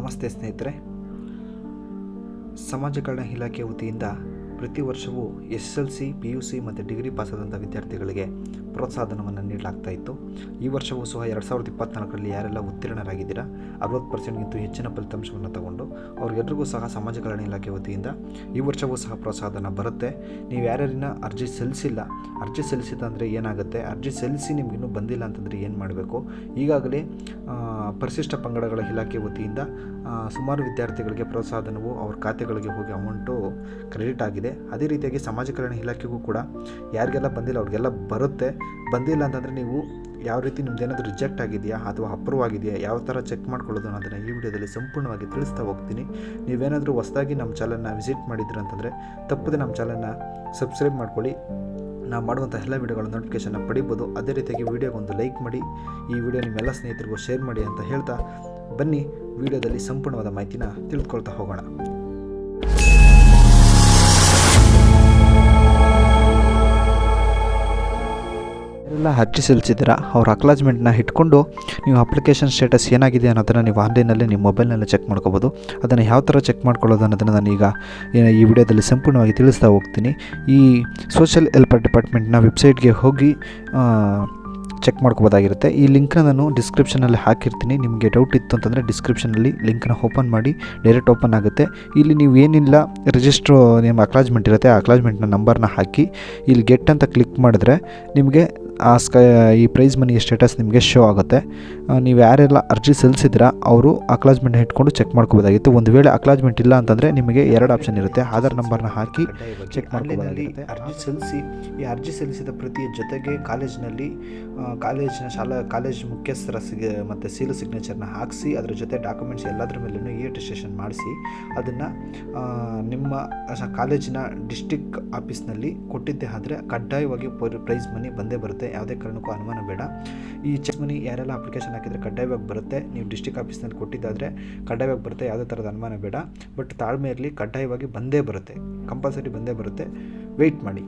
ನಮಸ್ತೆ ಸ್ನೇಹಿತರೆ. ಸಮಾಜ ಕಲ್ಯಾಣ ಇಲಾಖೆ ವತಿಯಿಂದ ಪ್ರತಿ ವರ್ಷವೂ SSLC, PUC ಮತ್ತು ಡಿಗ್ರಿ ಪಾಸಾದಂಥ ವಿದ್ಯಾರ್ಥಿಗಳಿಗೆ ಪ್ರೋತ್ಸಾಹಧನವನ್ನು ನೀಡಲಾಗ್ತಾ ಇತ್ತು. ಈ ವರ್ಷವೂ ಸಹ 2024ರಲ್ಲಿ ಯಾರೆಲ್ಲ ಉತ್ತೀರ್ಣರಾಗಿದ್ದೀರಾ 60%ಗಿಂತ ಹೆಚ್ಚಿನ ಫಲಿತಾಂಶವನ್ನು ತಗೊಂಡು ಅವ್ರಿಗೆಲ್ರಿಗೂ ಸಹ ಸಮಾಜ ಕಲ್ಯಾಣ ಇಲಾಖೆ ವತಿಯಿಂದ ಈ ವರ್ಷವೂ ಸಹ ಪ್ರೋತ್ಸಾಹಧನ ಬರುತ್ತೆ. ನೀವು ಯಾರ್ಯಾರಿನ ಅರ್ಜಿ ಸಲ್ಲಿಸಿದಂದರೆ ಏನಾಗುತ್ತೆ, ಅರ್ಜಿ ಸಲ್ಲಿಸಿ ನಿಮಗಿನ್ನೂ ಬಂದಿಲ್ಲ ಅಂತಂದರೆ ಏನು ಮಾಡಬೇಕು. ಈಗಾಗಲೇ ಪರಿಶಿಷ್ಟ ಪಂಗಡಗಳ ಇಲಾಖೆ ವತಿಯಿಂದ ಸುಮಾರು ವಿದ್ಯಾರ್ಥಿಗಳಿಗೆ ಪ್ರೋತ್ಸಾಹಧನವು ಅವ್ರ ಖಾತೆಗಳಿಗೆ ಹೋಗಿ ಅಮೌಂಟು ಕ್ರೆಡಿಟ್ ಆಗಿದೆ. ಅದೇ ರೀತಿಯಾಗಿ ಸಮಾಜ ಕಲ್ಯಾಣ ಇಲಾಖೆಗೂ ಕೂಡ ಯಾರಿಗೆಲ್ಲ ಬಂದಿಲ್ಲ ಅವ್ರಿಗೆಲ್ಲ ಬರುತ್ತೆ. ಬಂದಿಲ್ಲ ಅಂತಂದರೆ ನೀವು ಯಾವ ರೀತಿ ನಿಮ್ದೇನಾದರೂ ರಿಜೆಕ್ಟ್ ಆಗಿದೆಯಾ ಅಥವಾ ಅಪ್ರೂವ್ ಆಗಿದೆಯಾ, ಯಾವ ಥರ ಚೆಕ್ ಮಾಡ್ಕೊಳ್ಳೋದು ಅನ್ನೋದನ್ನು ಈ ವಿಡಿಯೋದಲ್ಲಿ ಸಂಪೂರ್ಣವಾಗಿ ತಿಳಿಸ್ತಾ ಹೋಗ್ತೀನಿ. ನೀವೇನಾದರೂ ಹೊಸದಾಗಿ ನಮ್ಮ ಚಾನಲ್ನ ವಿಸಿಟ್ ಮಾಡಿದ್ದೀರ ಅಂತಂದರೆ ತಪ್ಪದೆ ನಮ್ಮ ಚಾನಲ್ನ ಸಬ್ಸ್ಕ್ರೈಬ್ ಮಾಡ್ಕೊಳ್ಳಿ. ನಾವು ಮಾಡುವಂಥ ಎಲ್ಲ ವಿಡಿಯೋಗಳ ನೋಟಿಫಿಕೇಷನ್ನ ಪಡಿಬೋದು. ಅದೇ ರೀತಿಯಾಗಿ ವಿಡಿಯೋಗೊಂದು ಲೈಕ್ ಮಾಡಿ, ಈ ವಿಡಿಯೋ ನಿಮ್ಮೆಲ್ಲ ಸ್ನೇಹಿತರಿಗೂ ಶೇರ್ ಮಾಡಿ ಅಂತ ಹೇಳ್ತಾ ಬನ್ನಿ ವಿಡಿಯೋದಲ್ಲಿ ಸಂಪೂರ್ಣವಾದ ಮಾಹಿತಿನ ತಿಳ್ಕೊಳ್ತಾ ಹೋಗೋಣ. ಯಾರೆಲ್ಲ ಅರ್ಜಿ ಸಲ್ಲಿಸಿದ್ದೀರಾ ಅವ್ರ ಅಕ್ನಾಲೆಜ್ಮೆಂಟ್ನ ಇಟ್ಕೊಂಡು ನೀವು ಅಪ್ಲಿಕೇಶನ್ ಸ್ಟೇಟಸ್ ಏನಾಗಿದೆ ಅನ್ನೋದನ್ನು ನೀವು ಆನ್ಲೈನಲ್ಲಿ ನಿಮ್ಮ ಮೊಬೈಲ್ನಲ್ಲೇ ಚೆಕ್ ಮಾಡ್ಕೋಬೋದು. ಅದನ್ನು ಯಾವ ಥರ ಚೆಕ್ ಮಾಡ್ಕೊಳ್ಳೋದು ಅನ್ನೋದನ್ನು ನಾನು ಈಗ ಈ ವಿಡಿಯೋದಲ್ಲಿ ಸಂಪೂರ್ಣವಾಗಿ ತಿಳಿಸ್ತಾ ಹೋಗ್ತೀನಿ. ಈ ಸೋಷಿಯಲ್ ವೆಲ್ಫೇರ್ ಡಿಪಾರ್ಟ್ಮೆಂಟ್ನ ವೆಬ್ಸೈಟ್ಗೆ ಹೋಗಿ ಚೆಕ್ ಮಾಡ್ಕೋಬೋದಾಗಿರುತ್ತೆ. ಈ ಲಿಂಕ್ನ ನಾನು ಡಿಸ್ಕ್ರಿಪ್ಷನಲ್ಲಿ ಹಾಕಿರ್ತೀನಿ. ನಿಮಗೆ ಡೌಟ್ ಇತ್ತು ಅಂತಂದರೆ ಡಿಸ್ಕ್ರಿಪ್ಷನಲ್ಲಿ ಲಿಂಕ್ನ ಓಪನ್ ಮಾಡಿ ಡೈರೆಕ್ಟ್ ಓಪನ್ ಆಗುತ್ತೆ. ಇಲ್ಲಿ ನೀವು ಏನಿಲ್ಲ ರಿಜಿಸ್ಟ್ರು ನಿಮ್ಮ ಅಕ್ನಾಲೆಜ್ಮೆಂಟ್ ಇರುತ್ತೆ, ಆ ಅಕ್ನಾಲೆಜ್ಮೆಂಟ್ನ ನಂಬರ್ನ ಹಾಕಿ ಇಲ್ಲಿ ಗೆಟ್ ಅಂತ ಕ್ಲಿಕ್ ಮಾಡಿದ್ರೆ ನಿಮಗೆ ಈ ಪ್ರೈಸ್ ಮನಿ ಸ್ಟೇಟಸ್ ನಿಮಗೆ ಶೋ ಆಗುತ್ತೆ. ನೀವು ಯಾರೆಲ್ಲ ಅರ್ಜಿ ಸಲ್ಲಿಸಿದ್ರಾ ಅವರು ಅಕ್ನಾಲೆಜ್ಮೆಂಟ್ನ ಇಟ್ಕೊಂಡು ಚೆಕ್ ಮಾಡ್ಕೋಬೋದಾಗಿತ್ತು. ಒಂದು ವೇಳೆ ಅಕ್ನಾಲೆಜ್ಮೆಂಟ್ ಇಲ್ಲ ಅಂತಂದರೆ ನಿಮಗೆ ಎರಡು ಆಪ್ಷನ್ ಇರುತ್ತೆ. ಆಧಾರ್ ನಂಬರ್ನ ಹಾಕಿ ಚೆಕ್ ಮಾಡ್ಕೋಬೋದಾಗಿರುತ್ತೆ. ಅರ್ಜಿ ಸಲ್ಲಿಸಿ ಈ ಅರ್ಜಿ ಸಲ್ಲಿಸಿದ ಪ್ರತಿಯ ಜೊತೆಗೆ ಕಾಲೇಜ್ ಮುಖ್ಯಸ್ಥರ ಮತ್ತು ಸೀಲು ಸಿಗ್ನೇಚರ್ನ ಹಾಕಿಸಿ ಅದರ ಜೊತೆ ಡಾಕ್ಯುಮೆಂಟ್ಸ್ ಎಲ್ಲದರ ಮೇಲೂ ಅಟೆಸ್ಟೇಷನ್ ಮಾಡಿಸಿ ಅದನ್ನು ನಿಮ್ಮ ಕಾಲೇಜಿನ ಡಿಸ್ಟಿಕ್ ಆಫೀಸ್ನಲ್ಲಿ ಕೊಟ್ಟಿದ್ದೇ ಆದರೆ ಕಡ್ಡಾಯವಾಗಿ ಪ್ರೈಸ್ ಮನಿ ಬಂದೇ ಬರುತ್ತೆ. ಯಾವುದೇ ಕಾರಣಕ್ಕೂ ಅನುಮಾನ ಬೇಡ. ಈ ಚೆಕ್ ಮನಿ ಯಾರೆಲ್ಲ ಅಪ್ಲಿಕೇಶನ್ ಹಾಕಿದರೆ ಕಡ್ಡಾಯವಾಗಿ ಬರುತ್ತೆ. ನೀವು ಡಿಸ್ಟಿಕ್ ಆಫೀಸ್ನಲ್ಲಿ ಕೊಟ್ಟಿದ್ದಾದರೆ ಕಡ್ಡಾಯವಾಗಿ ಬರುತ್ತೆ, ಯಾವುದೇ ಥರದ ಅನುಮಾನ ಬೇಡ. ಬಟ್ ತಾಳ್ಮೆ ಇರಲಿ, ಕಡ್ಡಾಯವಾಗಿ ಬಂದೇ ಬರುತ್ತೆ, ಕಂಪಲ್ಸರಿ ಬಂದೇ ಬರುತ್ತೆ. ವೆಯ್ಟ್ ಮಾಡಿ.